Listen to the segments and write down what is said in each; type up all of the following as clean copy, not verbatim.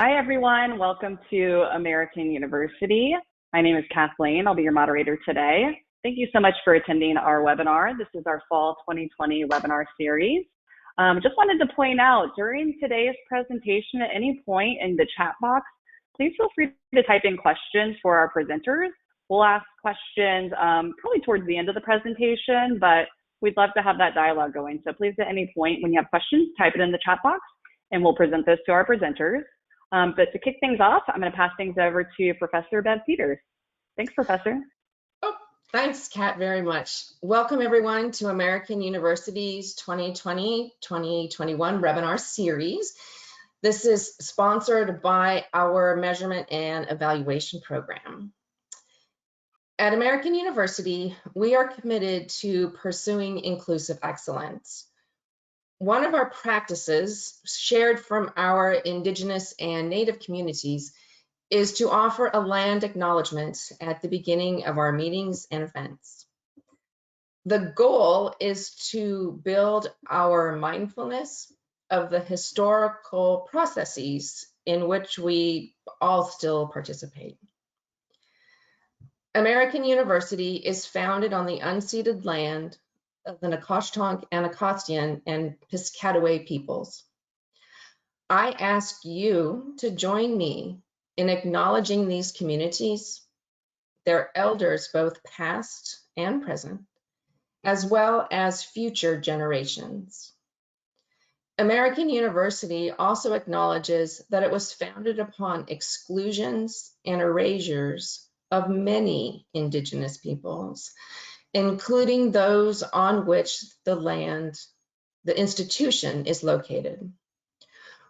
Hi, everyone. Welcome to American University. My name is Kathleen. I'll be your moderator today. Thank you so much for attending our webinar. This is our Fall 2020 webinar series. Just wanted to point out, during today's presentation, at any point in the chat box, please feel free to type in questions for our presenters. We'll ask questions probably towards the end of the presentation, but we'd love to have that dialogue going. So please, at any point when you have questions, type it in the chat box and we'll present this to our presenters. But to kick things off, I'm going to pass things over to Professor Bev Peters. Thanks, Professor. Oh, thanks, Kat, very much. Welcome, everyone, to American University's 2020-2021 webinar series. This is sponsored by our Measurement and Evaluation Program. At American University, we are committed to pursuing inclusive excellence. One of our practices, shared from our Indigenous and Native communities, is to offer a land acknowledgement at the beginning of our meetings and events. The goal is to build our mindfulness of the historical processes in which we all still participate. American University is founded on the unceded land of the Nacotchtank, Anacostia, and Piscataway peoples. I ask you to join me in acknowledging these communities, their elders, both past and present, as well as future generations. American University also acknowledges that it was founded upon exclusions and erasures of many Indigenous peoples, including those on which the institution is located.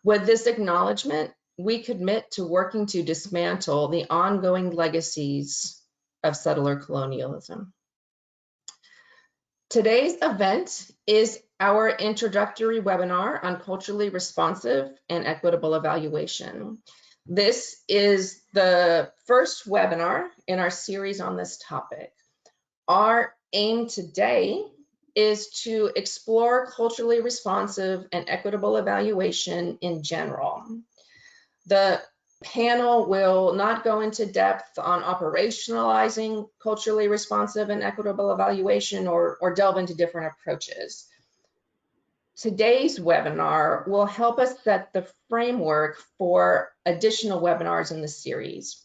With this acknowledgement, we commit to working to dismantle the ongoing legacies of settler colonialism. Today's event is our introductory webinar on culturally responsive and equitable evaluation. This is the first webinar in our series on this topic. Our aim today is to explore culturally responsive and equitable evaluation in general. The panel will not go into depth on operationalizing culturally responsive and equitable evaluation or delve into different approaches. Today's webinar will help us set the framework for additional webinars in the series.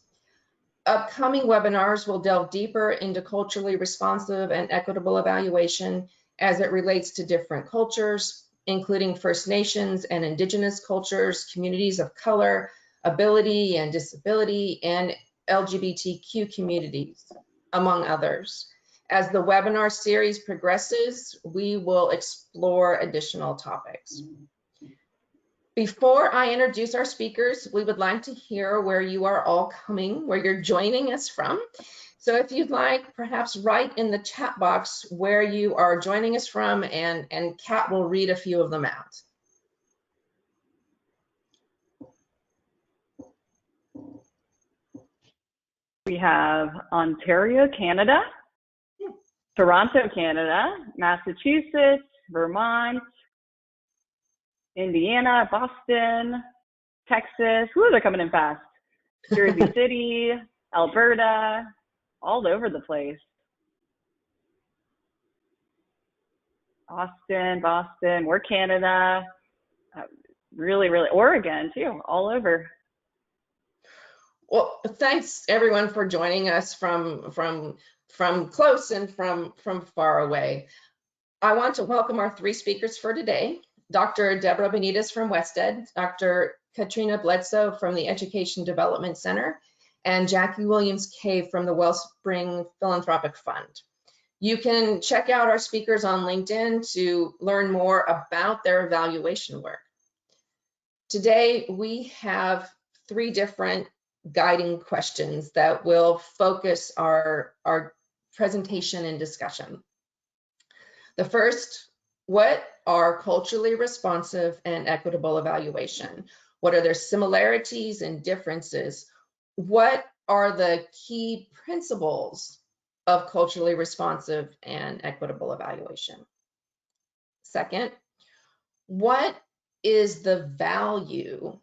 Upcoming webinars will delve deeper into culturally responsive and equitable evaluation as it relates to different cultures, including First Nations and Indigenous cultures, communities of color, ability and disability, and LGBTQ communities, among others. As the webinar series progresses, we will explore additional topics. Before I introduce our speakers, we would like to hear where you are all coming, where you're joining us from. So if you'd like, perhaps write in the chat box where you are joining us from, and Kat will read a few of them out. We have Ontario, Canada, Toronto, Canada, Massachusetts, Vermont, Indiana, Boston, Texas. Woo, they're coming in fast. Jersey City, Alberta, all over the place. Boston, we're Canada. Really, Oregon too, all over. Well, thanks everyone for joining us from close and from far away. I want to welcome our three speakers for today. Dr. Debra Benitez from WestEd, Dr. Katrina Bledsoe from the Education Development Center, and Jackie Williams-Kaye from the Wellspring Philanthropic Fund. You can check out our speakers on LinkedIn to learn more about their evaluation work. Today, we have three different guiding questions that will focus our presentation and discussion. The first, what are culturally responsive and equitable evaluation? What are their similarities and differences? What are the key principles of culturally responsive and equitable evaluation? Second, what is the value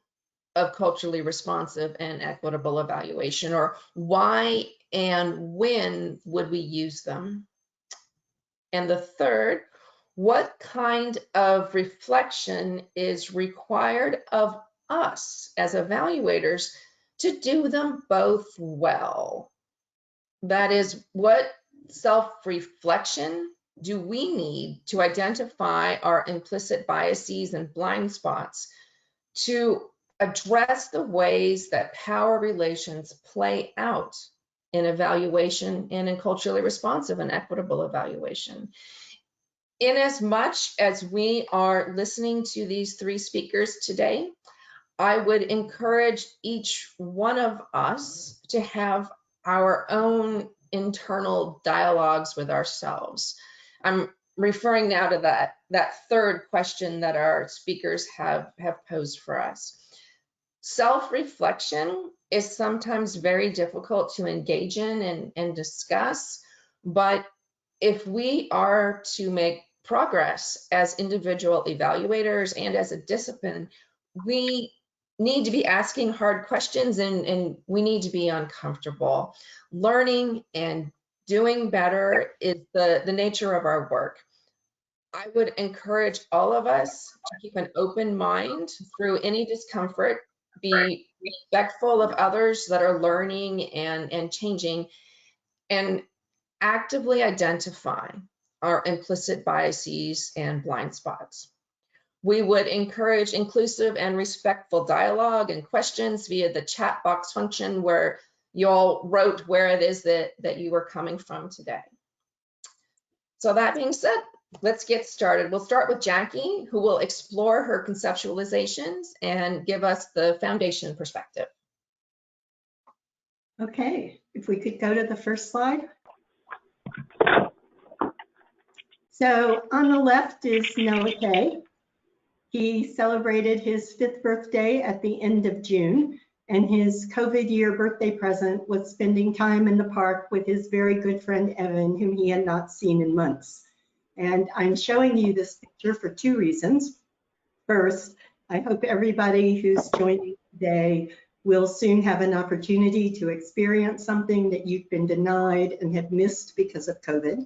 of culturally responsive and equitable evaluation, or why and when would we use them? And the third, what kind of reflection is required of us as evaluators to do them both well? That is, what self-reflection do we need to identify our implicit biases and blind spots to address the ways that power relations play out in evaluation and in culturally responsive and equitable evaluation? In as much as we are listening to these three speakers today, I would encourage each one of us to have our own internal dialogues with ourselves. I'm referring now to that third question that our speakers have posed for us. Self-reflection is sometimes very difficult to engage in and discuss, but if we are to make progress as individual evaluators and as a discipline, we need to be asking hard questions, and we need to be uncomfortable. Learning and doing better is the nature of our work. I would encourage all of us to keep an open mind through any discomfort, be respectful of others that are learning and changing, and actively identify our implicit biases and blind spots. We would encourage inclusive and respectful dialogue and questions via the chat box function where you all wrote where it is that you were coming from today. So that being said, let's get started. We'll start with Jackie, who will explore her conceptualizations and give us the foundation perspective. Okay, if we could go to the first slide. So on the left is Noah Kaye. He celebrated his 5th birthday at the end of June, and his COVID year birthday present was spending time in the park with his very good friend Evan, whom he had not seen in months. And I'm showing you this picture for 2 reasons. First, I hope everybody who's joining today will soon have an opportunity to experience something that you've been denied and have missed because of COVID.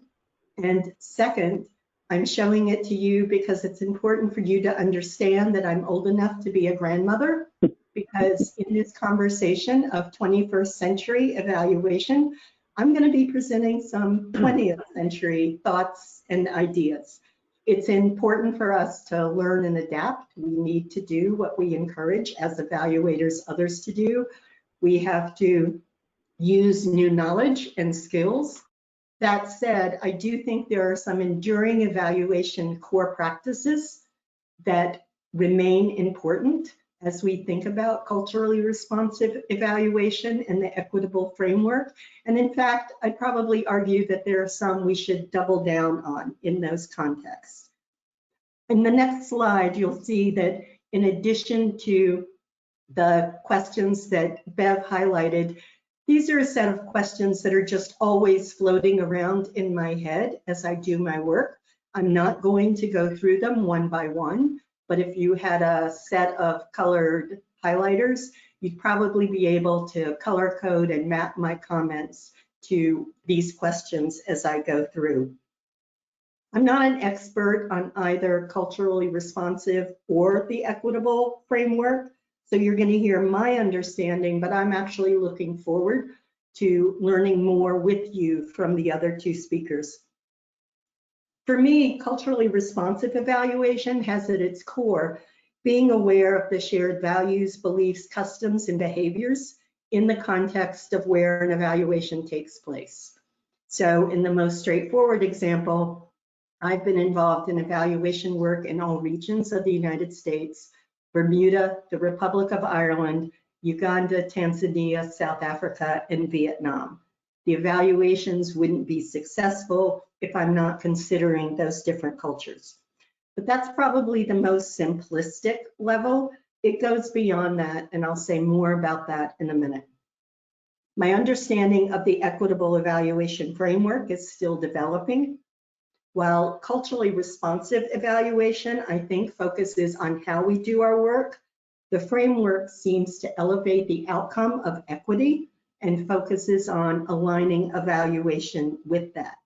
And second, I'm showing it to you because it's important for you to understand that I'm old enough to be a grandmother, because in this conversation of 21st century evaluation, I'm going to be presenting some 20th century thoughts and ideas. It's important for us to learn and adapt. We need to do what we encourage as evaluators others to do. We have to use new knowledge and skills. That said, I do think there are some enduring evaluation core practices that remain important as we think about culturally responsive evaluation and the equitable framework. And in fact, I'd probably argue that there are some we should double down on in those contexts. In the next slide, you'll see that in addition to the questions that Bev highlighted, these are a set of questions that are just always floating around in my head as I do my work. I'm not going to go through them one by one, but if you had a set of colored highlighters, you'd probably be able to color code and map my comments to these questions as I go through. I'm not an expert on either culturally responsive or the equitable framework, so you're going to hear my understanding, but I'm actually looking forward to learning more with you from the other 2 speakers. For me, culturally responsive evaluation has at its core being aware of the shared values, beliefs, customs, and behaviors in the context of where an evaluation takes place. So in the most straightforward example, I've been involved in evaluation work in all regions of the United States: Bermuda, the Republic of Ireland, Uganda, Tanzania, South Africa, and Vietnam. The evaluations wouldn't be successful if I'm not considering those different cultures. But that's probably the most simplistic level. It goes beyond that, and I'll say more about that in a minute. My understanding of the equitable evaluation framework is still developing. While culturally responsive evaluation, I think, focuses on how we do our work, The framework seems to elevate the outcome of equity and focuses on aligning evaluation with that.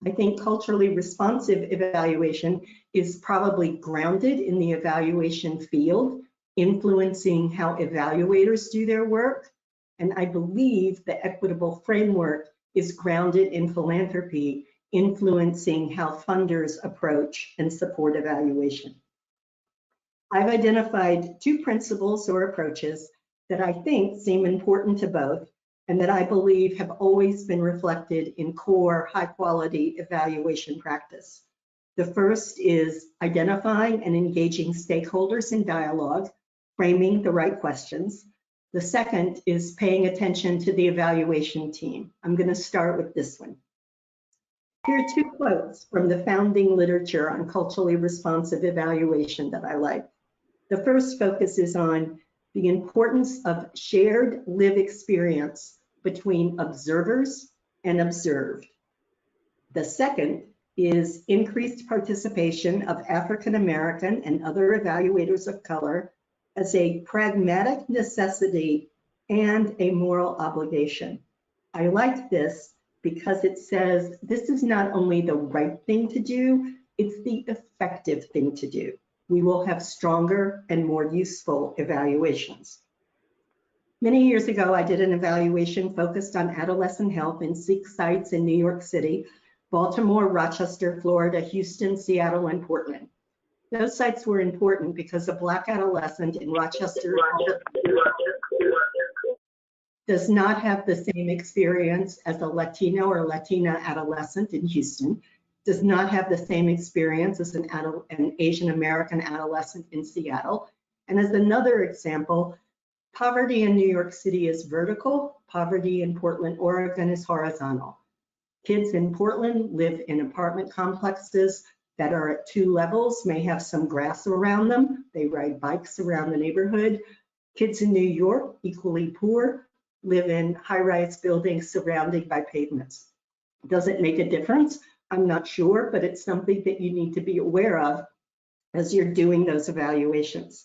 I think culturally responsive evaluation is probably grounded in the evaluation field, influencing how evaluators do their work. And I believe the equitable framework is grounded in philanthropy, influencing how funders approach and support evaluation. I've identified two principles or approaches that I think seem important to both and that I believe have always been reflected in core high-quality evaluation practice. The first is identifying and engaging stakeholders in dialogue, framing the right questions. The second is paying attention to the evaluation team. I'm going to start with this one. Here are two quotes from the founding literature on culturally responsive evaluation that I like. The first focuses on the importance of shared lived experience between observers and observed. The second is increased participation of African American and other evaluators of color as a pragmatic necessity and a moral obligation. I like this because it says this is not only the right thing to do, it's the effective thing to do. We will have stronger and more useful evaluations. Many years ago, I did an evaluation focused on adolescent health in 6 sites in New York City, Baltimore, Rochester, Florida, Houston, Seattle, and Portland. Those sites were important because a Black adolescent in Rochester does not have the same experience as a Latino or Latina adolescent in Houston, does not have the same experience as an Asian American adolescent in Seattle. And as another example, poverty in New York City is vertical, poverty in Portland, Oregon is horizontal. Kids in Portland live in apartment complexes that are at 2 levels, may have some grass around them. They ride bikes around the neighborhood. Kids in New York, equally poor, live in high-rise buildings surrounded by pavements. Does it make a difference? I'm not sure, but it's something that you need to be aware of as you're doing those evaluations.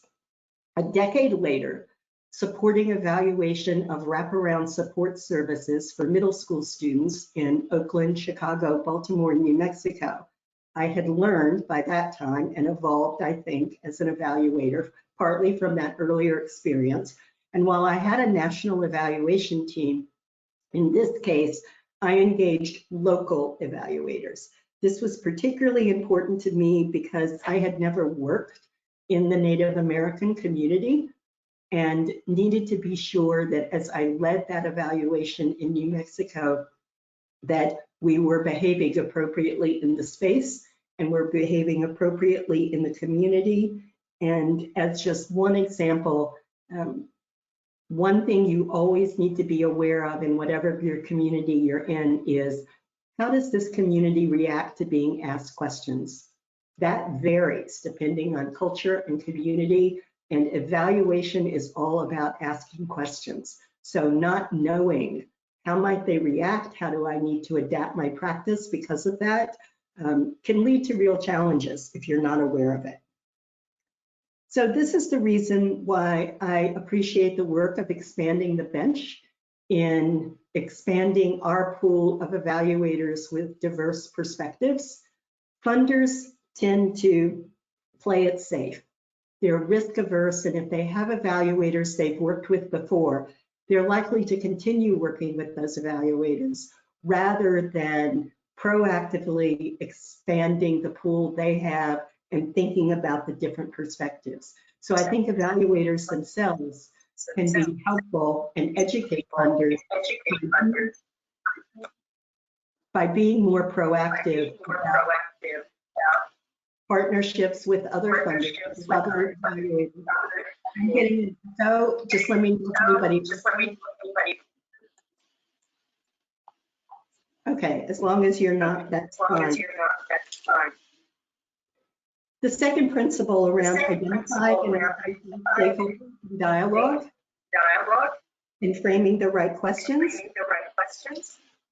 A decade later, supporting evaluation of wraparound support services for middle school students in Oakland, Chicago, Baltimore, and New Mexico, I had learned by that time and evolved, I think, as an evaluator, partly from that earlier experience. And while I had a national evaluation team, in this case, I engaged local evaluators. This was particularly important to me because I had never worked in the Native American community and needed to be sure that as I led that evaluation in New Mexico, that we were behaving appropriately in the space and we're behaving appropriately in the community. And as just one example, one thing you always need to be aware of in whatever your community you're in is, how does this community react to being asked questions? That varies depending on culture and community, and evaluation is all about asking questions. So not knowing how might they react, how do I need to adapt my practice because of that, can lead to real challenges if you're not aware of it. So this is the reason why I appreciate the work of expanding the bench in expanding our pool of evaluators with diverse perspectives. Funders tend to play it safe. They're risk averse, and if they have evaluators they've worked with before, they're likely to continue working with those evaluators rather than proactively expanding the pool they have and thinking about the different perspectives. So I think evaluators themselves can be helpful and educate funders by being more proactive about partnerships with other funders, with other evaluators. I'm getting it. So just let me know if anybody. Okay, as long as you're not, that's fine. The second principle around identifying and stakeholder dialogue and framing the right questions.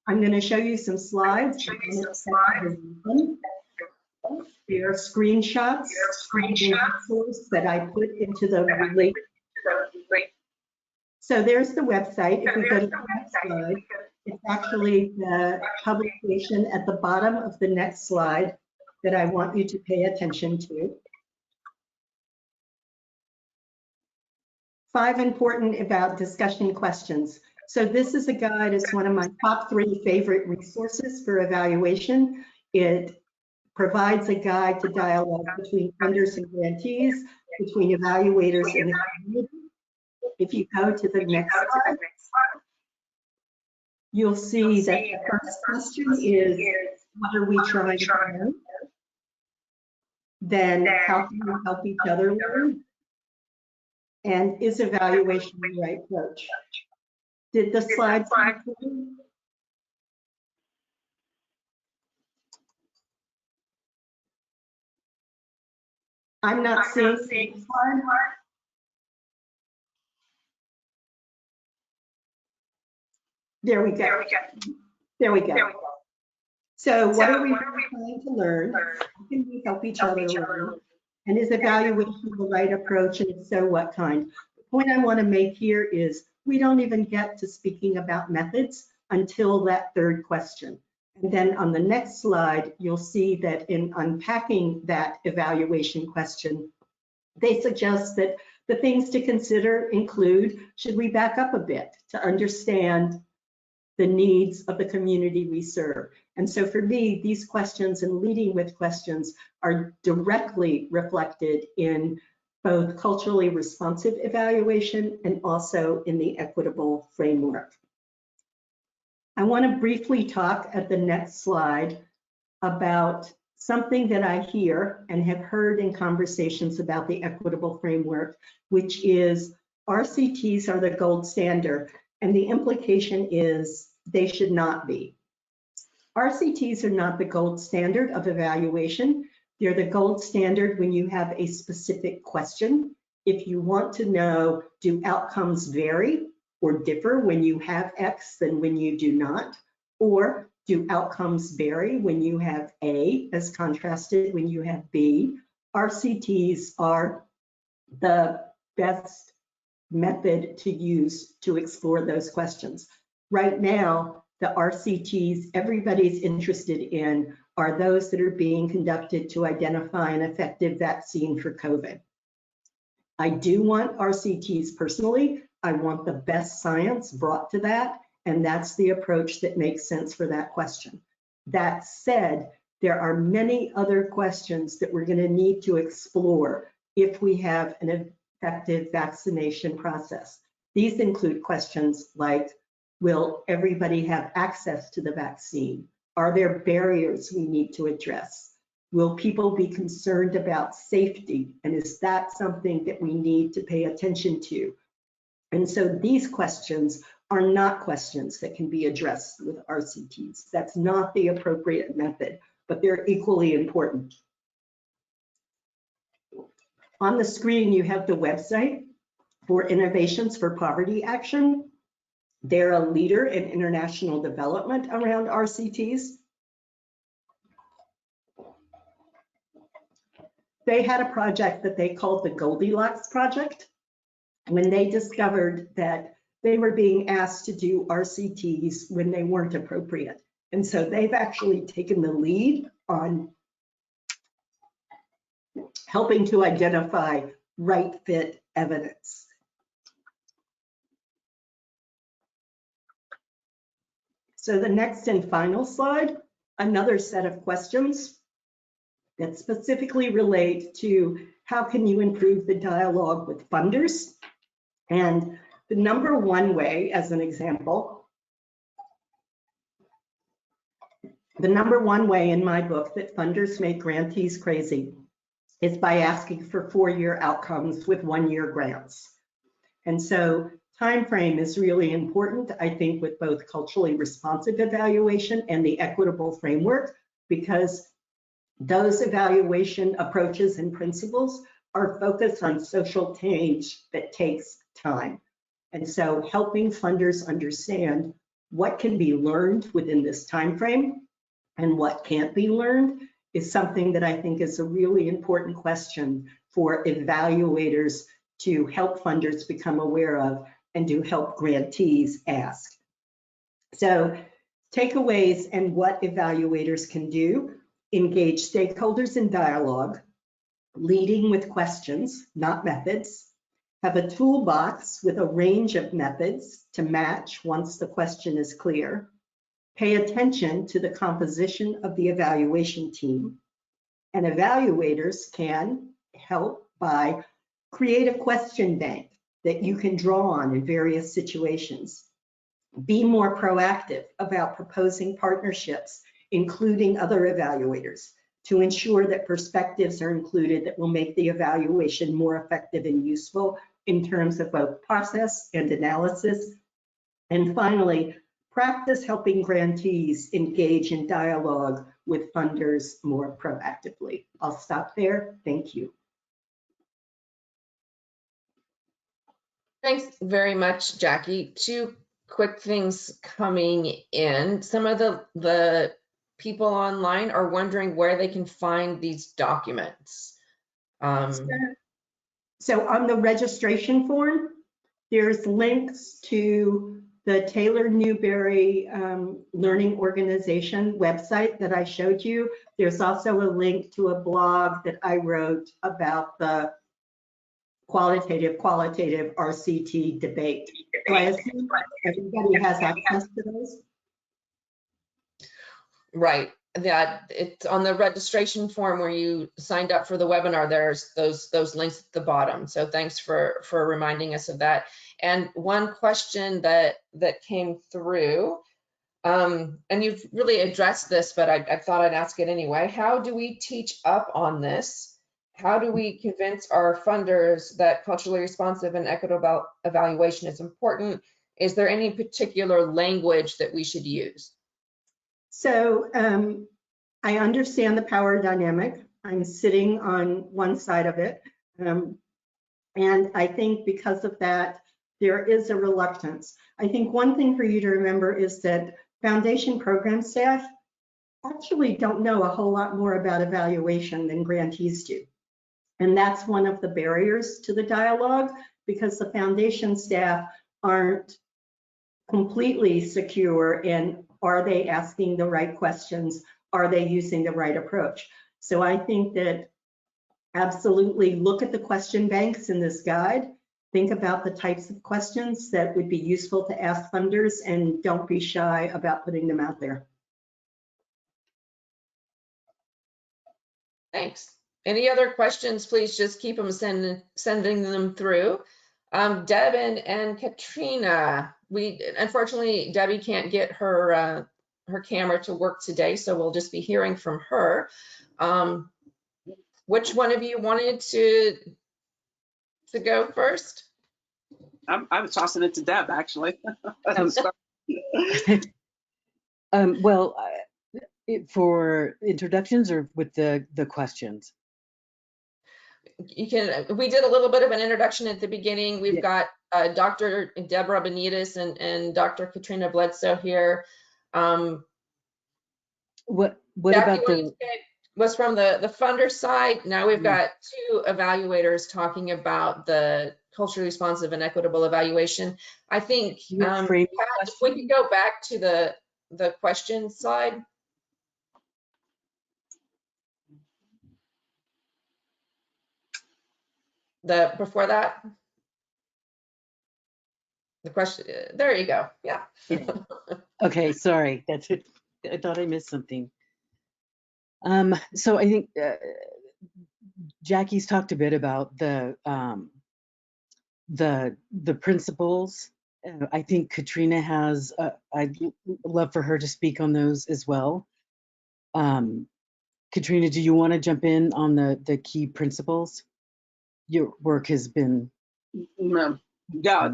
I'm going to show you some slides. They are screenshots that I put into the link. So there's the website. If we go to the next slide, it's actually the publication at the bottom of the next slide that I want you to pay attention to. 5 important about discussion questions. So this is a guide. It's one of my top 3 favorite resources for evaluation. It provides a guide to dialogue between funders and grantees, between evaluators and the community. If you go to the next slide, you'll see that the first question is, what are we trying to learn? Then, how can we help each other learn? And is evaluation the right approach? Did the slides come through? I'm not seeing the slide. There we go. There we go. So what are we trying to learn? How can we help each other learn? And is evaluation the right approach? And if so, what kind? The point I want to make here is we don't even get to speaking about methods until that 3rd question. And then on the next slide, you'll see that in unpacking that evaluation question, they suggest that the things to consider include, should we back up a bit to understand the needs of the community we serve? And so for me, these questions and leading with questions are directly reflected in both culturally responsive evaluation and also in the equitable framework. I want to briefly talk at the next slide about something that I hear and have heard in conversations about the equitable framework, which is RCTs are the gold standard. And the implication is they should not be. RCTs are not the gold standard of evaluation. They're the gold standard when you have a specific question. If you want to know, do outcomes vary or differ when you have X than when you do not? Or do outcomes vary when you have A as contrasted when you have B? RCTs are the best method to use to explore those questions. Right now, the RCTs everybody's interested in are those that are being conducted to identify an effective vaccine for COVID. I do want RCTs personally. I want the best science brought to that, and that's the approach that makes sense for that question. That said, there are many other questions that we're going to need to explore if we have an effective vaccination process. These include questions like, will everybody have access to the vaccine? Are there barriers we need to address? Will people be concerned about safety? And is that something that we need to pay attention to? And so these questions are not questions that can be addressed with RCTs. That's not the appropriate method, but they're equally important. On the screen, you have the website for Innovations for Poverty Action. They're a leader in international development around RCTs. They had a project that they called the Goldilocks Project when they discovered that they were being asked to do RCTs when they weren't appropriate. And so they've actually taken the lead on helping to identify right fit evidence. So the next and final slide, another set of questions that specifically relate to how can you improve the dialogue with funders. And the number one way, as an example, the number one way in my book that funders make grantees crazy is by asking for 4-year outcomes with 1-year grants. And so time frame is really important, I think, with both culturally responsive evaluation and the equitable framework, because those evaluation approaches and principles are focused on social change that takes time. And so helping funders understand what can be learned within this time frame and what can't be learned is something that I think is a really important question for evaluators to help funders become aware of and to help grantees ask. So takeaways and what evaluators can do: engage stakeholders in dialogue, leading with questions, not methods, have a toolbox with a range of methods to match once the question is clear, pay attention to the composition of the evaluation team, and evaluators can help by create a question bank that you can draw on in various situations. Be more proactive about proposing partnerships, including other evaluators, to ensure that perspectives are included that will make the evaluation more effective and useful in terms of both process and analysis. And finally, practice helping grantees engage in dialogue with funders more proactively. I'll stop there. Thank you. Thanks very much, Jackie. Two quick things coming in. Some of the people online are wondering where they can find these documents. So on the registration form, there's links to the Taylor Newberry Learning Organization website that I showed you. There's also a link to a blog that I wrote about the qualitative RCT debate. So I assume everybody has access to those? Right. Yeah, it's on the registration form where you signed up for the webinar. There's those links at the bottom. So thanks for reminding us of that. And one question that came through, and you've really addressed this, but I thought I'd ask it anyway. How do we teach up on this? How do we convince our funders that culturally responsive and equitable evaluation is important? Is there any particular language that we should use? So I understand the power dynamic. I'm sitting on one side of it. And I think because of that, there is a reluctance. I think one thing for you to remember is that foundation program staff actually don't know a whole lot more about evaluation than grantees do. And that's one of the barriers to the dialogue, because the foundation staff aren't completely secure in, are they asking the right questions? Are they using the right approach? So I think that absolutely look at the question banks in this guide. Think about the types of questions that would be useful to ask funders, and don't be shy about putting them out there. Thanks. Any other questions, please just keep them sending them through. Deb and Katrina, unfortunately, Debbie can't get her camera to work today, so we'll just be hearing from her. Which one of you wanted to go first? I was tossing it to Deb, actually. Well, for introductions or with the questions? You can. We did a little bit of an introduction at the beginning. We've got Dr. Debra Benitez and Dr. Katrina Bledsoe here. What Jackie, about the was from the funder side. Now we've got two evaluators talking about the culturally responsive and equitable evaluation. I think Pat, if we could go back to the question slide. Before that, the question, there you go. Yeah. Okay, sorry, that's it. I thought I missed something. So I think Jackie's talked a bit about the principles. I think Katrina has. I'd love for her to speak on those as well. Katrina, do you want to jump in on the key principles? Your work has been. Yeah,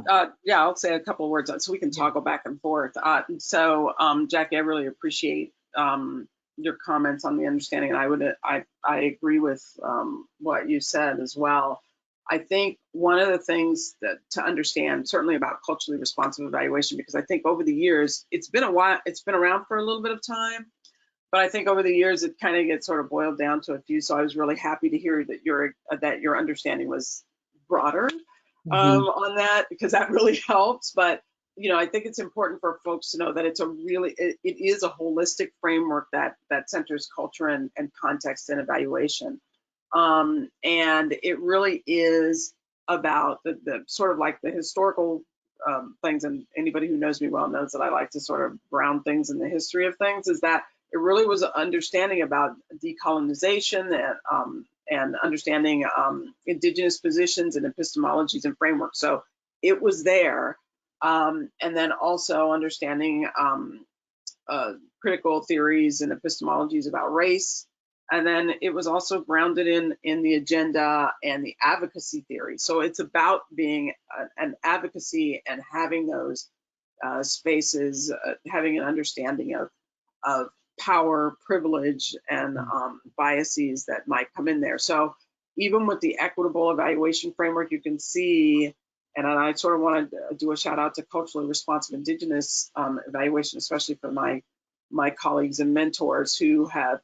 I'll say a couple of words so we can toggle back and forth. Jackie, I really appreciate your comments on the understanding, and I agree with what you said as well. I think one of the things that to understand, certainly about culturally responsive evaluation, because I think over the years it's been a while, it's been around for a little bit of time, but I think over the years it kind of gets sort of boiled down to a few. So I was really happy to hear that your understanding was broader on that, because that really helps. But I think it's important for folks to know that it is a holistic framework that centers culture and context and evaluation. And it really is about the sort of like the historical things, and anybody who knows me well knows that I like to sort of ground things in the history of things, is that it really was an understanding about decolonization and understanding indigenous positions and epistemologies and frameworks. So it was there. And then also understanding critical theories and epistemologies about race. And then it was also grounded in the agenda and the advocacy theory. So it's about being an advocacy and having those spaces, having an understanding of power, privilege, and biases that might come in there. So even with the equitable evaluation framework, you can see, and I sort of want to do a shout out to culturally responsive Indigenous evaluation, especially for my colleagues and mentors who have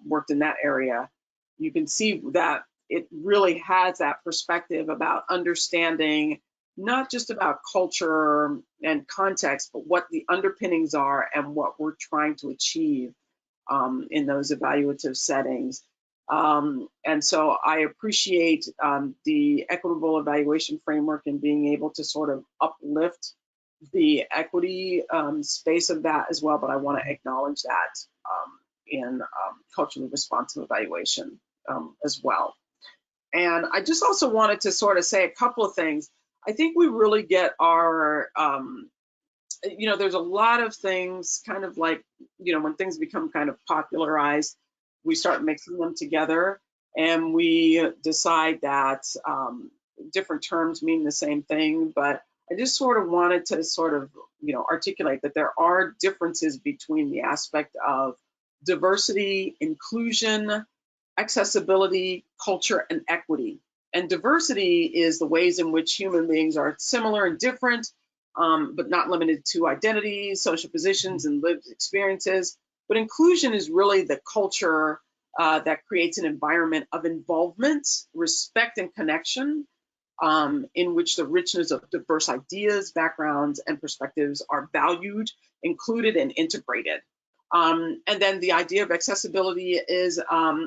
worked in that area. You can see that it really has that perspective about understanding not just about culture and context, but what the underpinnings are and what we're trying to achieve in those evaluative settings. And so I appreciate the equitable evaluation framework and being able to sort of uplift the equity space of that as well, but I want to acknowledge that in culturally responsive evaluation as well. And I just also wanted to sort of say a couple of things. I think we really get our, there's a lot of things kind of like, when things become kind of popularized, we start mixing them together and we decide that different terms mean the same thing. But I just sort of wanted to sort of, articulate that there are differences between the aspect of diversity, inclusion, accessibility, culture, and equity. And diversity is the ways in which human beings are similar and different, but not limited to identities, social positions, and lived experiences. But inclusion is really the culture that creates an environment of involvement, respect, and connection, in which the richness of diverse ideas, backgrounds, and perspectives are valued, included, and integrated. And then the idea of accessibility is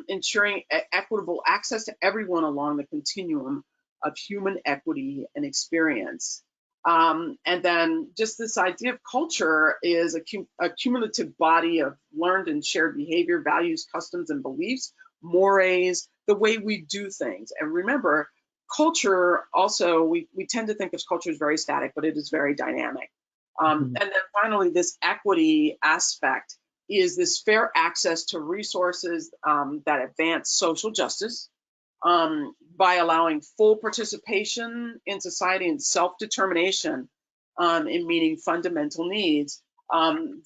ensuring equitable access to everyone along the continuum of human equity and experience. And then just this idea of culture is a cumulative body of learned and shared behavior, values, customs, and beliefs, mores, the way we do things. And remember, culture also, we tend to think of culture as very static, but it is very dynamic. And then finally, this equity aspect is this fair access to resources that advance social justice by allowing full participation in society and self-determination in meeting fundamental needs.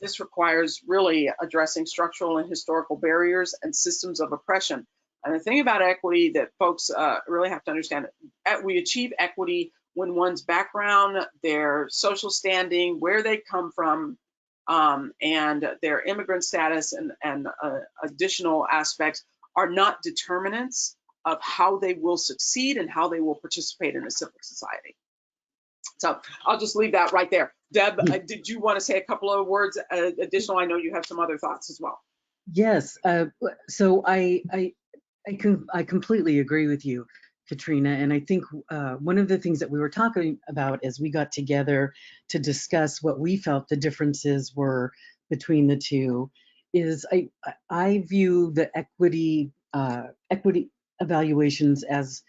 This requires really addressing structural and historical barriers and systems of oppression. And the thing about equity that folks really have to understand, we achieve equity when one's background, their social standing, where they come from, and their immigrant status and additional aspects are not determinants of how they will succeed and how they will participate in a civil society. So I'll just leave that right there. Deb, did you want to say a couple of words additional? I know you have some other thoughts as well. Yes, so I completely agree with you, Katrina. And I think one of the things that we were talking about as we got together to discuss what we felt the differences were between the two is I view the equity evaluations as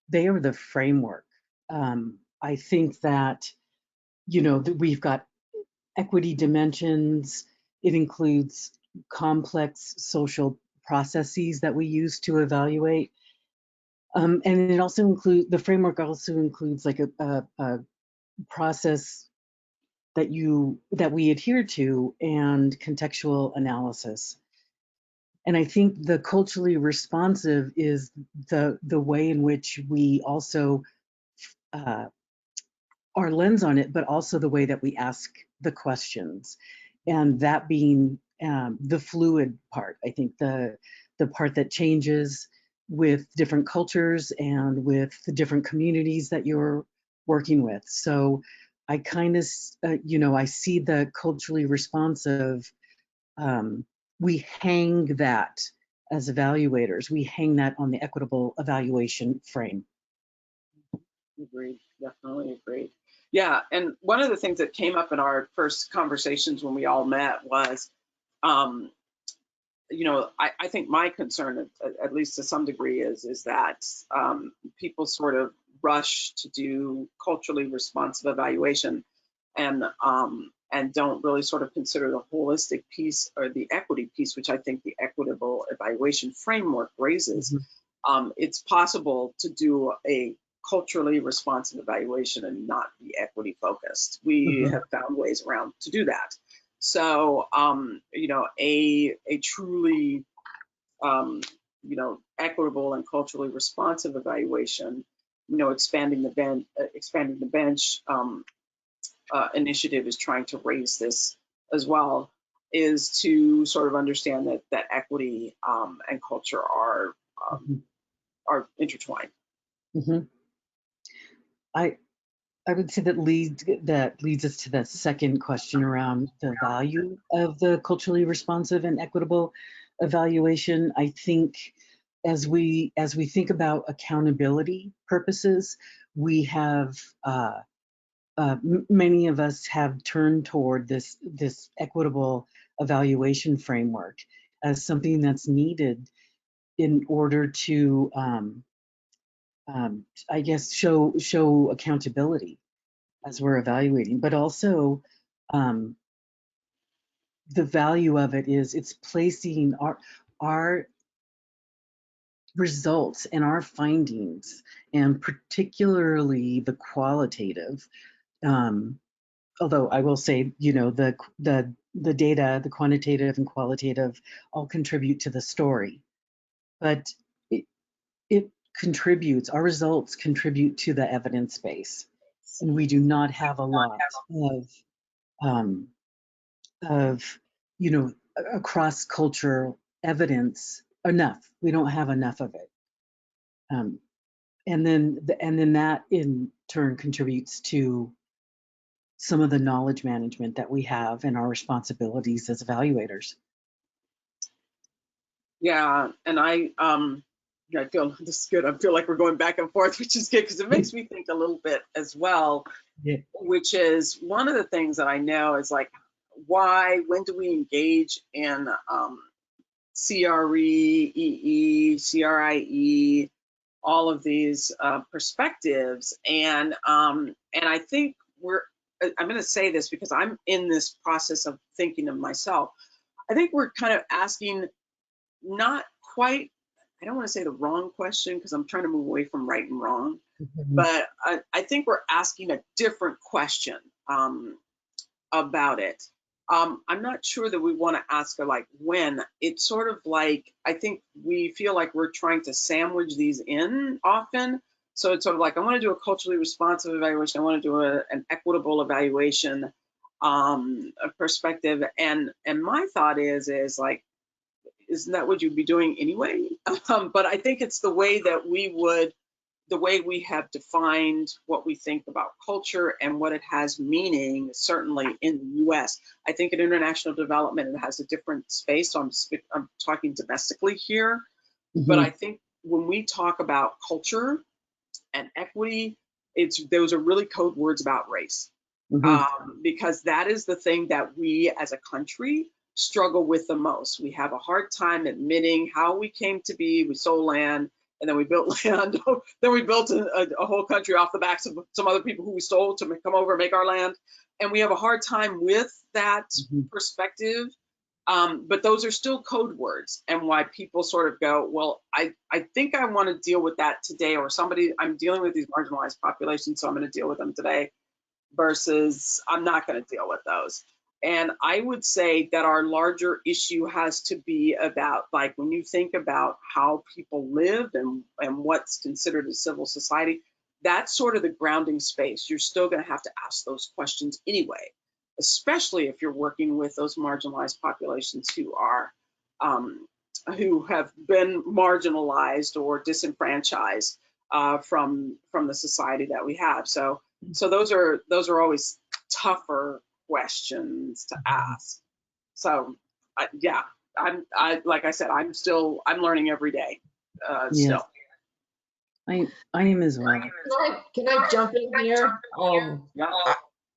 they are the framework. I think that, that we've got equity dimensions. It includes complex social processes that we use to evaluate. And it also includes, the framework also includes like a process that we adhere to and contextual analysis. And I think the culturally responsive is the way in which we also our lens on it, but also the way that we ask the questions. and that being the fluid part. I think the part that changes with different cultures and with the different communities that you're working with. So I kind of, I see the culturally responsive. We hang that as evaluators. We hang that on the equitable evaluation frame. Agreed, definitely agreed. Yeah, and one of the things that came up in our first conversations when we all met was, I think my concern, at least to some degree, is that people sort of rush to do culturally responsive evaluation and don't really sort of consider the holistic piece or the equity piece, which I think the equitable evaluation framework raises. Mm-hmm. It's possible to do a culturally responsive evaluation and not be equity focused. We have found ways around to do that. So, a truly, equitable and culturally responsive evaluation, expanding the bench initiative is trying to raise this as well, is to sort of understand that equity and culture are intertwined. Mm-hmm. I would say that leads us to the second question around the value of the culturally responsive and equitable evaluation. I think as we think about accountability purposes, we have many of us have turned toward this equitable evaluation framework as something that's needed in order to I guess show accountability as we're evaluating, but also the value of it is it's placing our results and our findings, and particularly the qualitative. Although I will say, the data, the quantitative and qualitative, all contribute to the story, but it contributes. Our results contribute to the evidence base, and we do not have a lot of across cultural evidence enough. We don't have enough of it, and then that in turn contributes to some of the knowledge management that we have and our responsibilities as evaluators. Yeah, and I feel this is good. I feel like we're going back and forth, which is good because it makes me think a little bit as well. Yeah. Which is one of the things that I know is like, when do we engage in CRE, EE, CRIE, all of these perspectives, and I think I'm going to say this because I'm in this process of thinking of myself. I think we're kind of asking not quite, I don't want to say the wrong question because I'm trying to move away from right and wrong, but I think we're asking a different question about it. I'm not sure that we want to ask her like when. It's sort of like, I think we feel like we're trying to sandwich these in often. So it's sort of like, I want to do a culturally responsive evaluation. I want to do an equitable evaluation perspective. And my thought is like, isn't that what you'd be doing anyway? But I think it's the way we have defined what we think about culture and what it has meaning, certainly in the US. I think in international development, it has a different space. So I'm talking domestically here. But I think when we talk about culture and equity, those are really code words about race. Because that is the thing that we as a country struggle with the most. We have a hard time admitting how we came to be. We sold land, and then we built land. Then we built a whole country off the backs of some other people who we stole to come over and make our land. And we have a hard time with that perspective. But those are still code words, and why people sort of go, well, I think I want to deal with that today, or I'm dealing with these marginalized populations, so I'm going to deal with them today, versus I'm not going to deal with those. And I would say that our larger issue has to be about, like, when you think about how people live and what's considered a civil society, that's sort of the grounding space. You're still going to have to ask those questions anyway. especially if you're working with those marginalized populations who have been marginalized or disenfranchised from the society that we have. So those are always tougher questions to ask. So yeah, I like I said, I'm learning every day. Yes, Still. I am as well. Can I jump in here? Yeah.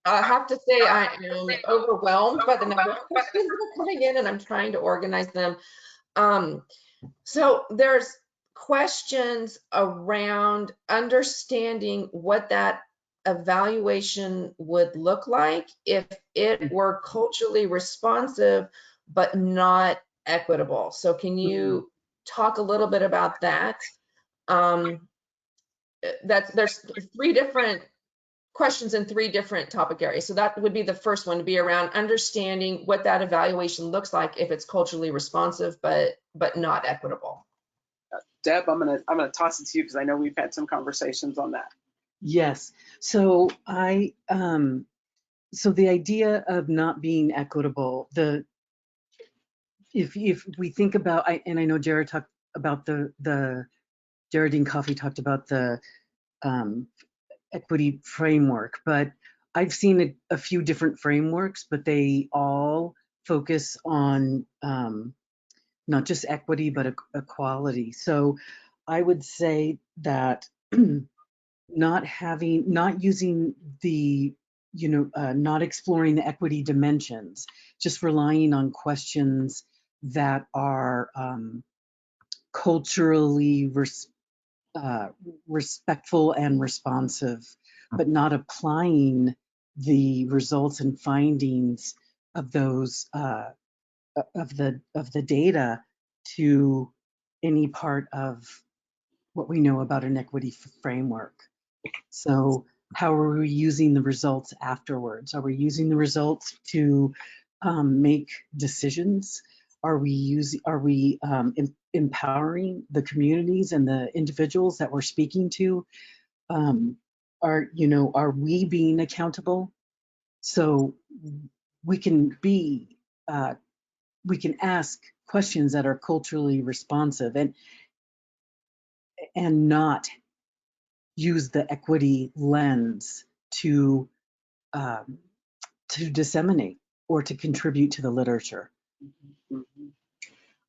I have to say I am overwhelmed by the number of questions that are coming in, and I'm trying to organize them. So there's questions around understanding what that evaluation would look like if it were culturally responsive but not equitable. So can you talk a little bit about that? There's 3 different questions in 3 different topic areas. So that would be the first one, to be around understanding what that evaluation looks like if it's culturally responsive but not equitable. Deb, I'm gonna toss it to you because I know we've had some conversations on that. Yes. So so the idea of not being equitable, if we think about, and I know Jared talked about Geraldine Coffey talked about the equity framework, but I've seen a few different frameworks, but they all focus on not just equity, but equality. So I would say that not using the, not exploring the equity dimensions, just relying on questions that are culturally respectful and responsive, but not applying the results and findings of those of the data to any part of what we know about an equity framework. So how are we using the results afterwards? Are we using the results to make decisions? Are we empowering the communities and the individuals that we're speaking to? Are we being accountable? So we can ask questions that are culturally responsive and not use the equity lens to disseminate or to contribute to the literature. Mm-hmm.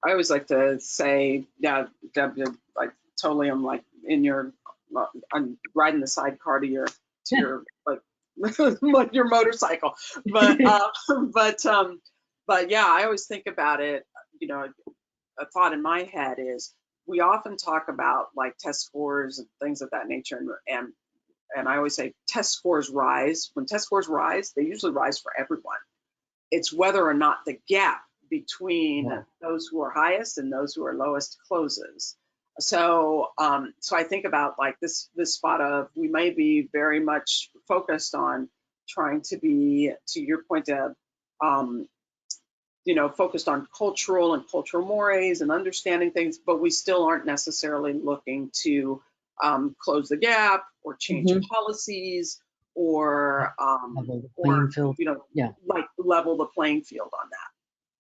I always like to say, yeah, Deb, like totally, I'm like I'm riding the sidecar to your like your motorcycle, but but yeah, I always think about it. A thought in my head is we often talk about like test scores and things of that nature, and I always say test scores rise. When test scores rise, they usually rise for everyone. It's whether or not the gap between those who are highest and those who are lowest closes. So so I think about like this spot of we may be very much focused on trying to be, to your point, Deb, focused on cultural and cultural mores and understanding things, but we still aren't necessarily looking to close the gap or change policies or like level the playing field on that.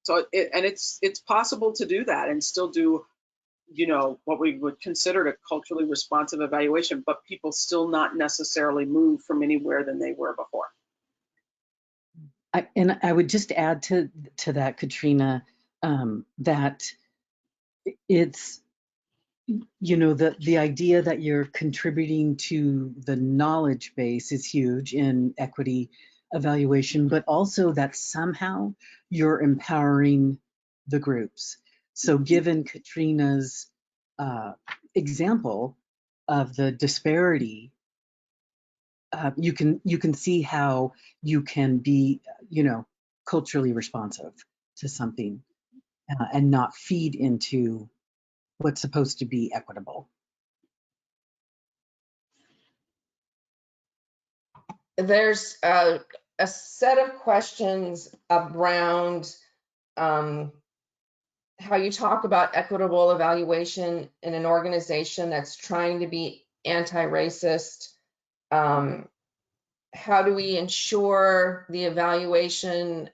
So it's possible to do that and still do what we would consider a culturally responsive evaluation, but people still not necessarily move from anywhere than they were before. I would just add to that, Katrina, that it's the idea that you're contributing to the knowledge base is huge in equity evaluation, but also that somehow you're empowering the groups. So given Katrina's example of the disparity, you can see how you can be culturally responsive to something and not feed into what's supposed to be equitable. There's a set of questions around how you talk about equitable evaluation in an organization that's trying to be anti-racist. how do we ensure the evaluation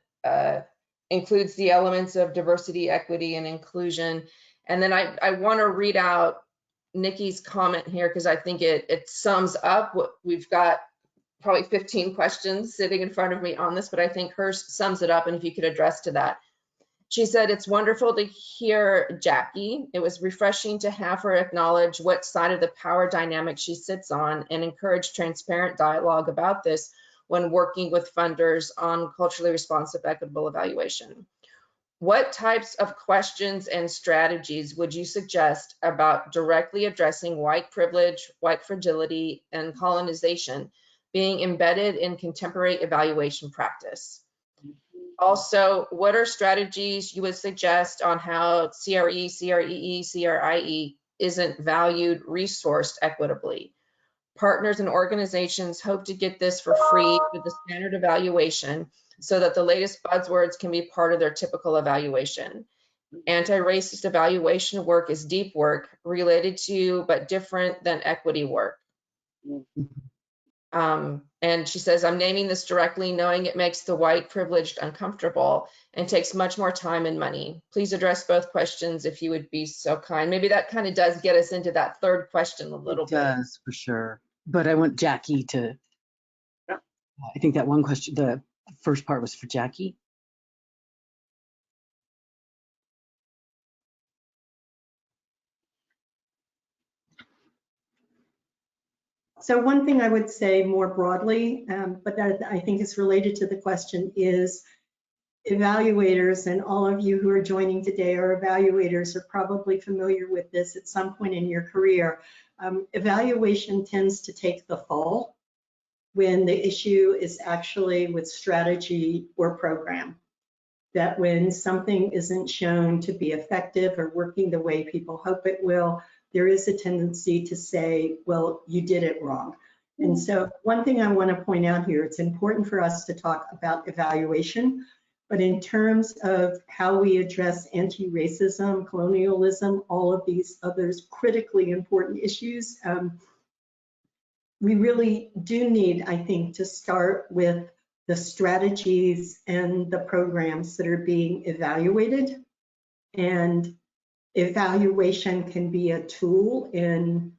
includes the elements of diversity, equity, and inclusion? And then I want to read out Nikki's comment here because I think it sums up what we've got. Probably 15 questions sitting in front of me on this, but I think hers sums it up, and if you could address to that. She said, it's wonderful to hear Jackie. It was refreshing to have her acknowledge what side of the power dynamic she sits on and encourage transparent dialogue about this when working with funders on culturally responsive, equitable evaluation. What types of questions and strategies would you suggest about directly addressing white privilege, white fragility, and colonization being embedded in contemporary evaluation practice? Also, what are strategies you would suggest on how CRE, CREE, CRIE isn't valued, resourced equitably? Partners and organizations hope to get this for free with the standard evaluation so that the latest buzzwords can be part of their typical evaluation. Anti-racist evaluation work is deep work related to but different than equity work. And she says, I'm naming this directly knowing it makes the white privileged uncomfortable and takes much more time and money. Please address both questions if you would be so kind. Maybe that kind of does get us into that third question a little bit. It does, for sure. But I want Jackie to, Yeah. I think that one question, the first part was for Jackie. So one thing I would say more broadly, but that I think is related to the question, is evaluators, and all of you who are joining today are evaluators, are probably familiar with this at some point in your career. Evaluation tends to take the fall when the issue is actually with strategy or program. That when something isn't shown to be effective or working the way people hope it will, there is a tendency to say, well, you did it wrong. And so one thing I want to point out here, it's important for us to talk about evaluation, but in terms of how we address anti-racism, colonialism, all of these others critically important issues, we really do need, I think, to start with the strategies and the programs that are being evaluated. And evaluation can be a tool in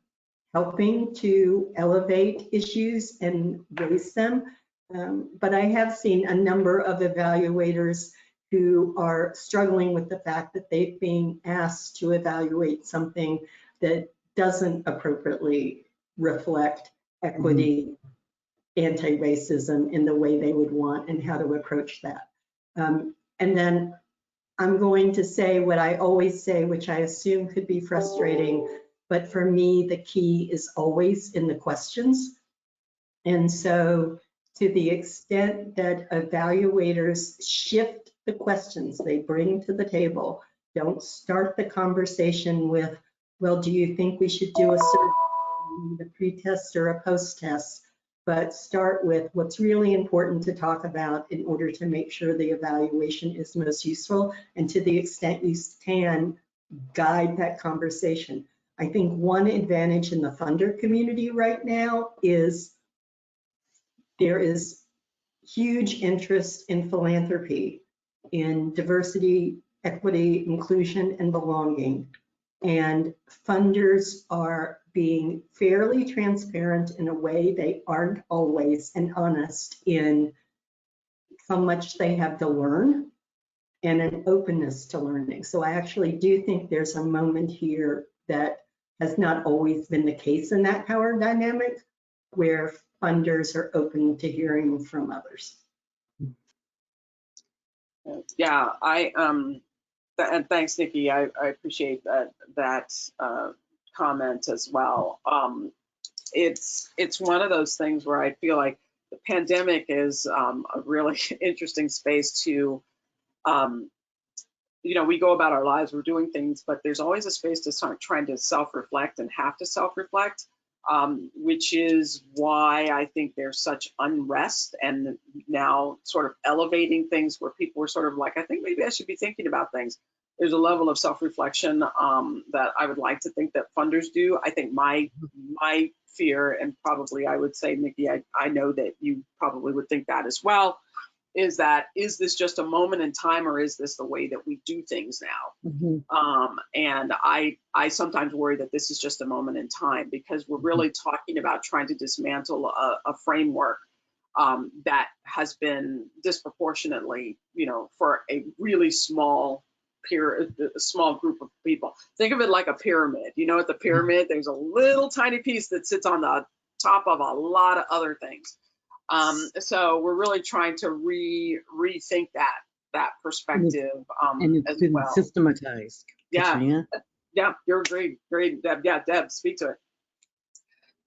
helping to elevate issues and raise them. But I have seen a number of evaluators who are struggling with the fact that they've been asked to evaluate something that doesn't appropriately reflect equity, anti-racism in the way they would want, and how to approach that. And then I'm going to say what I always say, which I assume could be frustrating, but for me, the key is always in the questions. And so to the extent that evaluators shift the questions they bring to the table, don't start the conversation with, well, do you think we should do a survey, a pre-test or a post-test? But start with what's really important to talk about in order to make sure the evaluation is most useful, and to the extent you can, guide that conversation. I think one advantage in the funder community right now is there is huge interest in philanthropy, in diversity, equity, inclusion, and belonging. And funders are being fairly transparent in a way they aren't always, and honest in how much they have to learn and an openness to learning. So I actually do think there's a moment here that has not always been the case in that power dynamic, where funders are open to hearing from others. Yeah, and thanks, Nikki. I appreciate that comment as well. It's one of those things where I feel like the pandemic is a really interesting space to, we go about our lives, we're doing things, but there's always a space to start trying to self-reflect and have to self-reflect, which is why I think there's such unrest, and now sort of elevating things where people are sort of like, I think maybe I should be thinking about things. there's a level of self-reflection that I would like to think that funders do. I think my fear, and probably I would say, Nikki, I know that you probably would think that as well, is this just a moment in time, or is this the way that we do things now? And I sometimes worry that this is just a moment in time, because we're really talking about trying to dismantle a framework that has been disproportionately, for a really small a small group of people. Think of it like a pyramid. At the pyramid, there's a little tiny piece that sits on the top of a lot of other things. So we're really trying to rethink that perspective and it's as been well. systematized. Yeah, Katrina? yeah, you're great, Deb. Yeah, Deb, speak to it.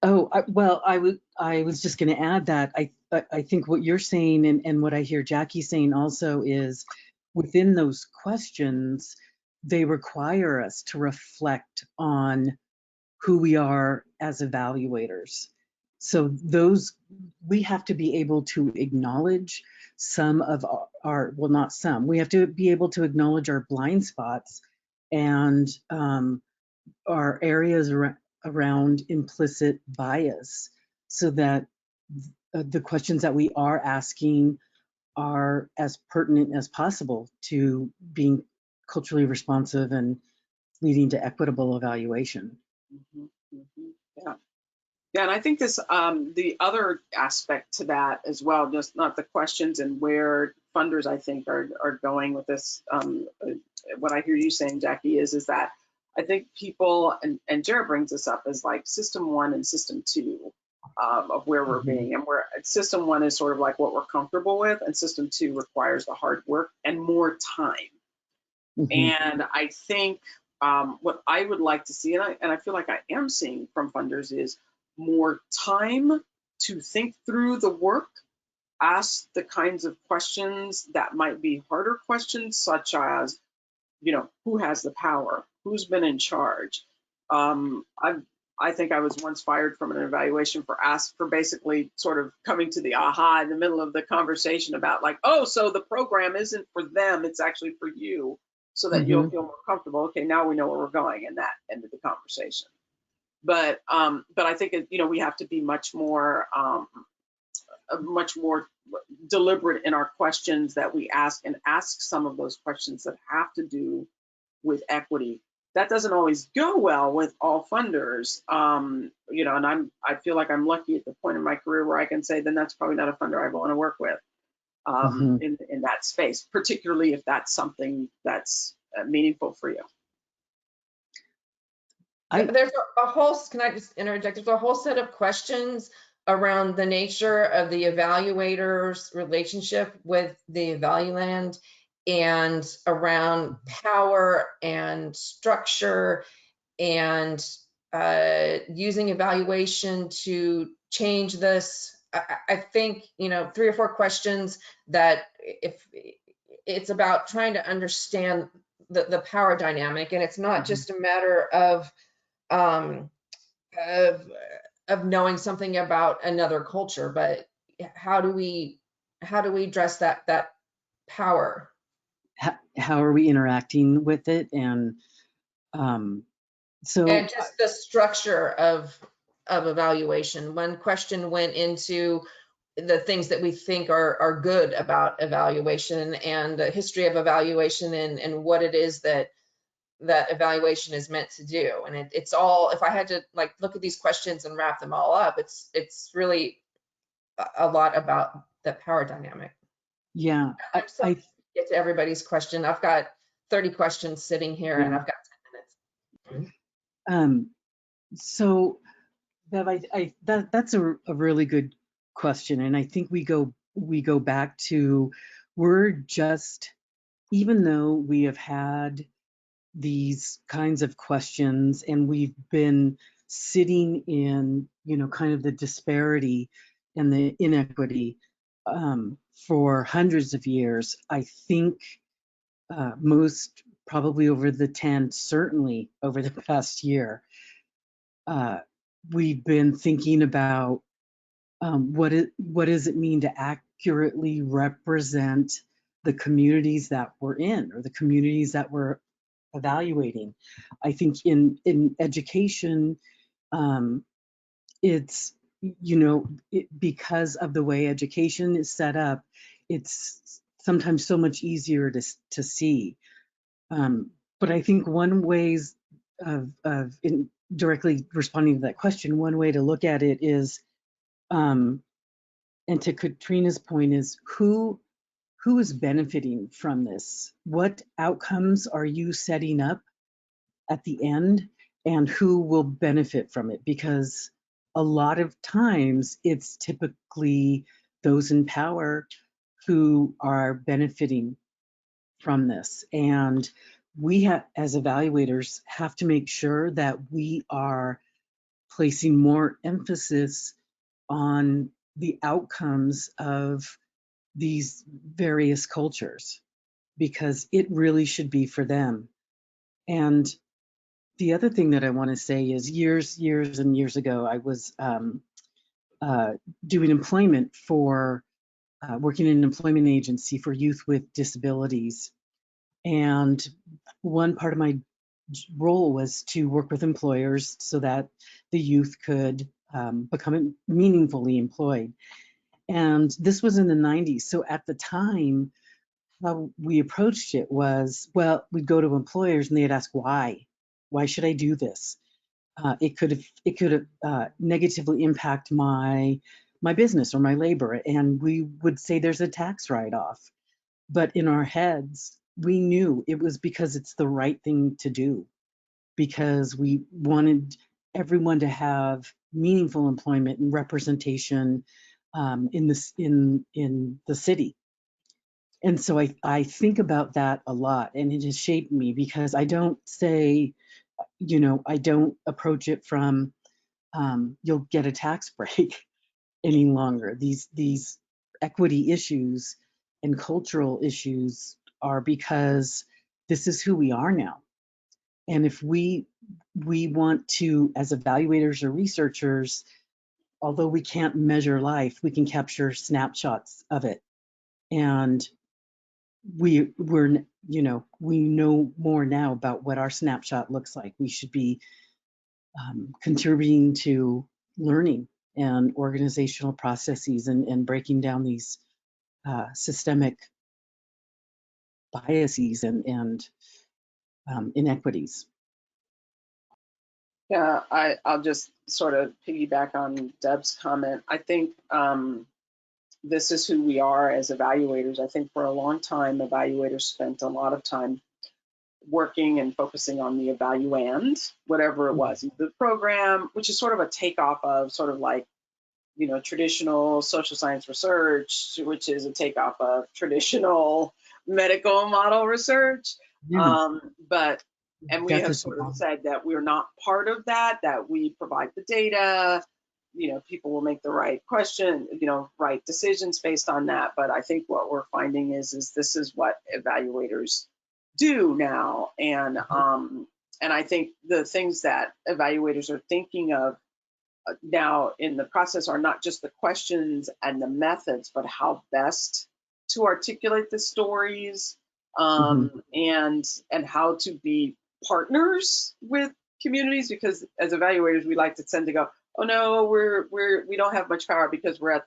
Oh, I was just going to add that I think what you're saying and what I hear Jackie saying also is, within those questions, they require us to reflect on who we are as evaluators. So we have to be able to acknowledge some of our, well, not some, we have to be able to acknowledge our blind spots and our areas around implicit bias, so that the questions that we are asking are as pertinent as possible to being culturally responsive and leading to equitable evaluation. Yeah. Yeah, and I think this, the other aspect to that as well, just not the questions and where funders, I think, are going with this. What I hear you saying, Jackie, is that I think people, and Jared brings this up, as like system 1 and system 2 of where we're being. And where system 1 is sort of like what we're comfortable with, and system 2 requires the hard work and more time. And I think what I would like to see, and I feel like I am seeing from funders, is more time to think through the work, ask the kinds of questions that might be harder questions, such as, who has the power? Who's been in charge? I think I was once fired from an evaluation for basically sort of coming to the aha in the middle of the conversation about like, oh, so the program isn't for them, it's actually for you, so that you'll feel more comfortable. Okay, now we know where we're going, and that ended the conversation. But I think we have to be much more deliberate in our questions that we ask, and ask some of those questions that have to do with equity. That doesn't always go well with all funders, and I feel like I'm lucky at the point in my career where I can say, then that's probably not a funder I want to work with in that space, particularly if that's something that's meaningful for you. There's a whole, can I just interject? There's a whole set of questions around the nature of the evaluator's relationship with the evaluand, and around power and structure, and using evaluation to change this. I think, 3 or 4 questions that, if it's about trying to understand the power dynamic, and it's not just a matter of knowing something about another culture, but how do we address that power? How are we interacting with it? And so, and just the structure of evaluation. One question went into the things that we think are good about evaluation, and the history of evaluation, and what it is that evaluation is meant to do. And it's all, if I had to like look at these questions and wrap them all up, it's really a lot about the power dynamic. Yeah, I get to everybody's question. I've got 30 questions sitting here, and I've got 10 minutes. So Bev, that's a really good question, and I think we go back to, we're just, even though we have had these kinds of questions and we've been sitting in, kind of the disparity and the inequity for hundreds of years, I think most probably over the 10, certainly over the past year, we've been thinking about what does it mean to accurately represent the communities that we're in, or the communities that we're evaluating. I think in education, it's, because of the way education is set up, it's sometimes so much easier to see. But I think one ways of directly responding to that question, one way to look at it is, and to Katrina's point, is who is benefiting from this? What outcomes are you setting up at the end, and who will benefit from it? Because a lot of times it's typically those in power who are benefiting from this. And we have, as evaluators, have to make sure that we are placing more emphasis on the outcomes of these various cultures, because it really should be for them. And the other thing that I want to say is years and years ago, I was doing employment for, working in an employment agency for youth with disabilities. And one part of my role was to work with employers so that the youth could become meaningfully employed. And this was in the 90s. So at the time, how we approached it was, well, we'd go to employers and they'd ask, why should I do this? It could negatively impact my business or my labor. And we would say there's a tax write-off. But in our heads, we knew it was because it's the right thing to do, because we wanted everyone to have meaningful employment and representation in the city. And so I think about that a lot, and it has shaped me, because I don't say, I don't approach it from you'll get a tax break any longer. These equity issues and cultural issues are because this is who we are now. And if we want to, as evaluators or researchers, although we can't measure life, we can capture snapshots of it. And we know more now about what our snapshot looks like. We should be contributing to learning and organizational processes and breaking down these systemic biases and inequities. Yeah, I'll just sort of piggyback on Deb's comment. I think this is who we are as evaluators. I think for a long time, evaluators spent a lot of time working and focusing on the evaluand, whatever it was, the program, which is sort of a takeoff of sort of like, traditional social science research, which is a takeoff of traditional medical model research. Yeah. And we have sort of said that we're not part of that we provide the data, people will make the right right decisions based on that. But I think what we're finding is this is what evaluators do now. And I think the things that evaluators are thinking of now in the process are not just the questions and the methods, but how best to articulate the stories, and how to be partners with communities. Because as evaluators, we like to tend to go, oh no, we don't have much power because we're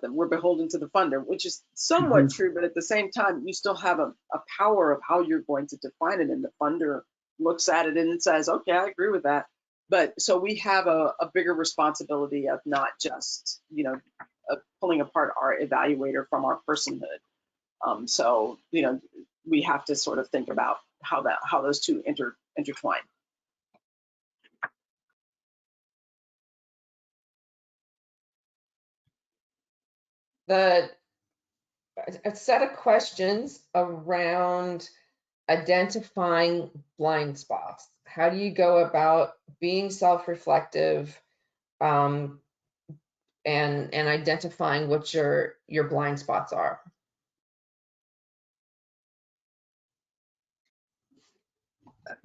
we're beholden to the funder, which is somewhat true, but at the same time, you still have a power of how you're going to define it, and the funder looks at it and says, okay, I agree with that. But so we have a bigger responsibility of not just, pulling apart our evaluator from our personhood. So, we have to sort of think about how those two intertwine. A set of questions around identifying blind spots. How do you go about being self-reflective and identifying what your blind spots are?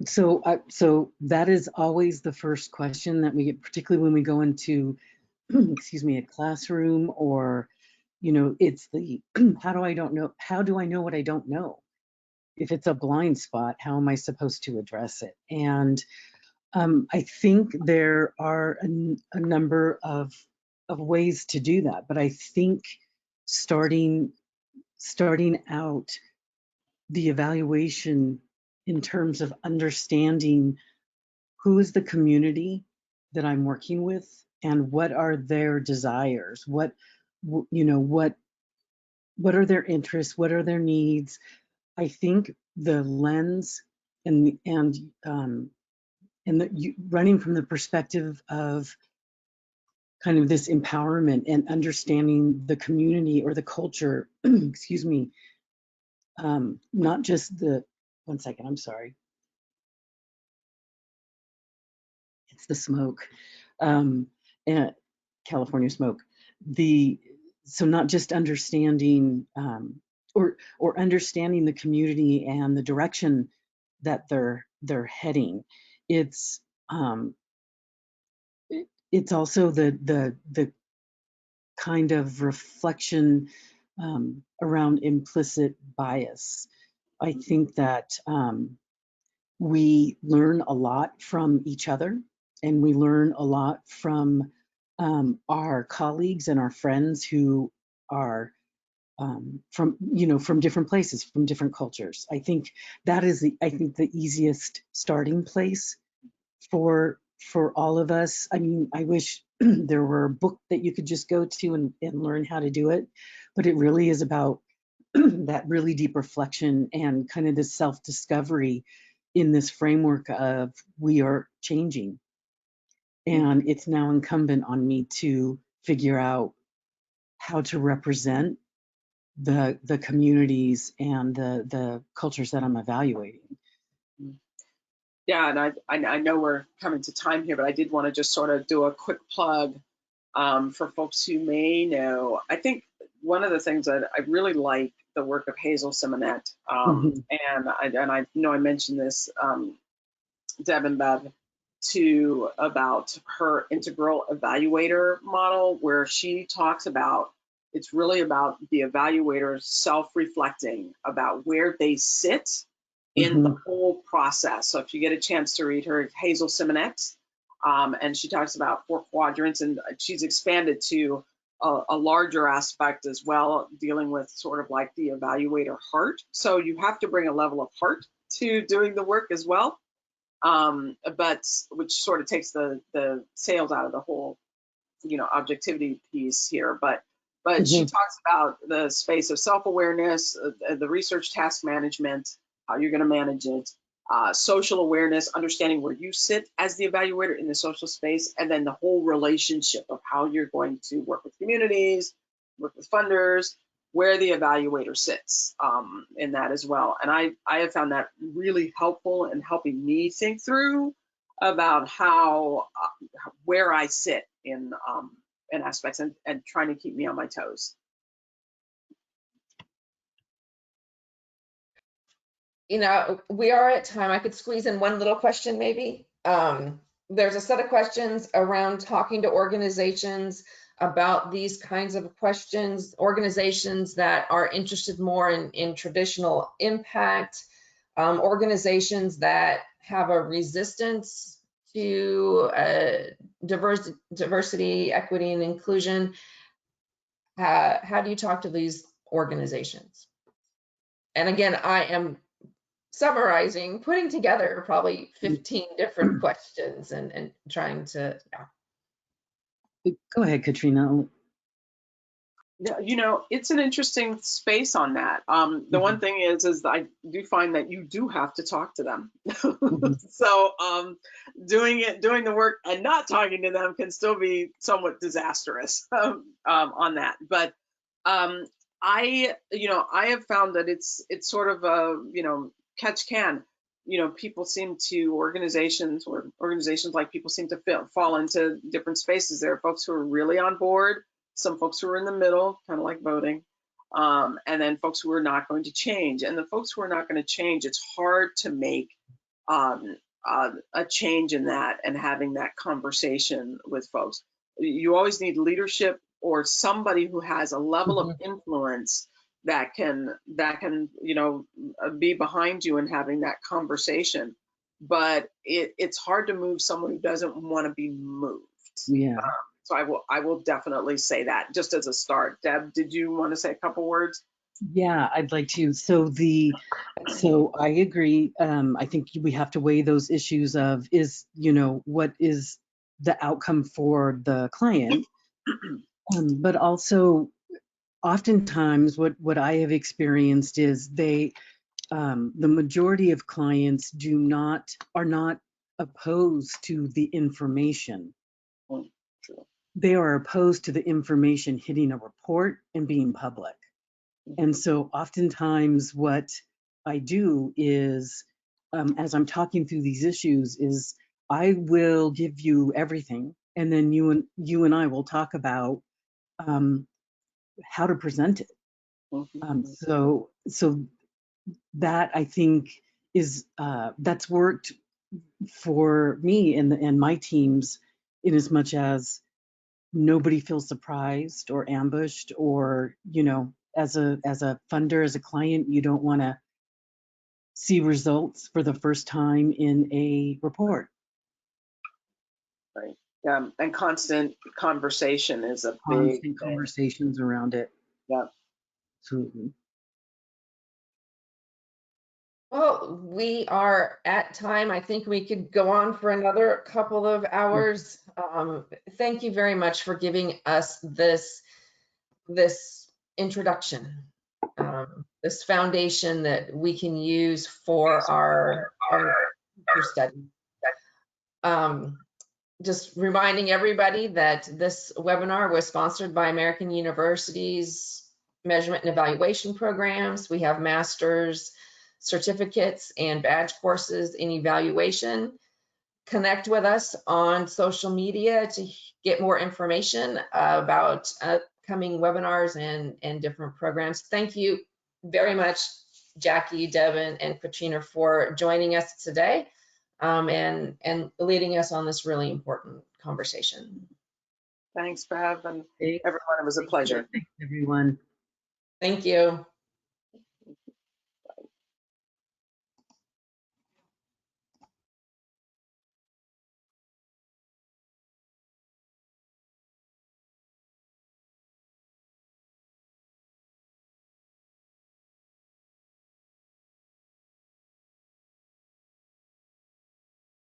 So that is always the first question that we get, particularly when we go into, excuse me, a classroom, or, it's the how do I know what I don't know? if it's a blind spot, how am I supposed to address it? And I think there are a number of ways to do that, but I think starting out the evaluation in terms of understanding who is the community that I'm working with and what are their desires, what are their interests, what are their needs. I think the lens and running from the perspective of kind of this empowerment and understanding the community or the culture, excuse me, not just one second, I'm sorry. It's the smoke, and California smoke. So not just understanding or understanding the community and the direction that they're heading. It's also the kind of reflection around implicit bias. I think that we learn a lot from each other, and we learn a lot from our colleagues and our friends who are from different places, from different cultures. I think that is the easiest starting place for all of us. I mean, I wish there were a book that you could just go to and learn how to do it, but it really is about that really deep reflection and kind of this self-discovery in this framework of we are changing. And it's now incumbent on me to figure out how to represent the communities and the cultures that I'm evaluating. Yeah, and I know we're coming to time here, but I did want to just sort of do a quick plug for folks who may know. I think one of the things that I really like the work of Hazel Simonet, and I know I mentioned this, Deb and Bev, too, about her integral evaluator model, where she talks about it's really about the evaluators self-reflecting about where they sit in the whole process. So if you get a chance to read her, Hazel Simonet, and she talks about 4 quadrants, and she's expanded to a larger aspect as well, dealing with sort of like the evaluator heart. So you have to bring a level of heart to doing the work as well, but which sort of takes the sails out of the whole, objectivity piece here. But she talks about the space of self-awareness, the research task management, how you're going to manage it, social awareness, understanding where you sit as the evaluator in the social space, and then the whole relationship of how you're going to work with communities, work with funders, where the evaluator sits in that as well. And I have found that really helpful in helping me think through about how where I sit in aspects and trying to keep me on my toes. We are at time. I could squeeze in one little question maybe. There's a set of questions around talking to organizations about these kinds of questions, organizations that are interested more in traditional impact, organizations that have a resistance to diversity, equity, and inclusion. How do you talk to these organizations? And again, I am summarizing, putting together probably 15 different questions and trying to, Go ahead, Katrina. Yeah, it's an interesting space on that. The one thing is I do find that you do have to talk to them. So doing the work and not talking to them can still be somewhat disastrous on that. But I have found that it's sort of a catch can. People seem to organizations like people seem to fall into different spaces. There are folks who are really on board, some folks who are in the middle, kind of like voting, and then folks who are not going to change. And the folks who are not going to change, it's hard to make a change in that and having that conversation with folks. You always need leadership or somebody who has a level of influence that can be behind you and having that conversation. But it's hard to move someone who doesn't want to be moved. Yeah. So I will definitely say that just as a start. Deb, did you want to say a couple words? Yeah, I'd like to. So I agree. I think we have to weigh those issues of what is the outcome for the client, but also oftentimes what I have experienced is the majority of clients are not opposed to the information. True. They are opposed to the information hitting a report and being public. And so oftentimes what I do is, as I'm talking through these issues, is I will give you everything, and then you and I will talk about how to present it. So that I think is that's worked for me and my teams, in as much as nobody feels surprised or ambushed, or as a funder, as a client, you don't want to see results for the first time in a report. Right. And constant conversation is a Constant big conversations around it. Yeah. Absolutely. Well, we are at time. I think we could go on for another couple of hours. Thank you very much for giving us this introduction, this foundation that we can use for our study. Just reminding everybody that this webinar was sponsored by American University's Measurement and Evaluation programs. We have master's certificates and badge courses in evaluation. Connect with us on social media to get more information about upcoming webinars and different programs. Thank you very much, Jackie, Devin, and Katrina, for joining us today and leading us on this really important conversation. Thanks, Bev, and everyone. It was a pleasure. Thanks, everyone. Thank you.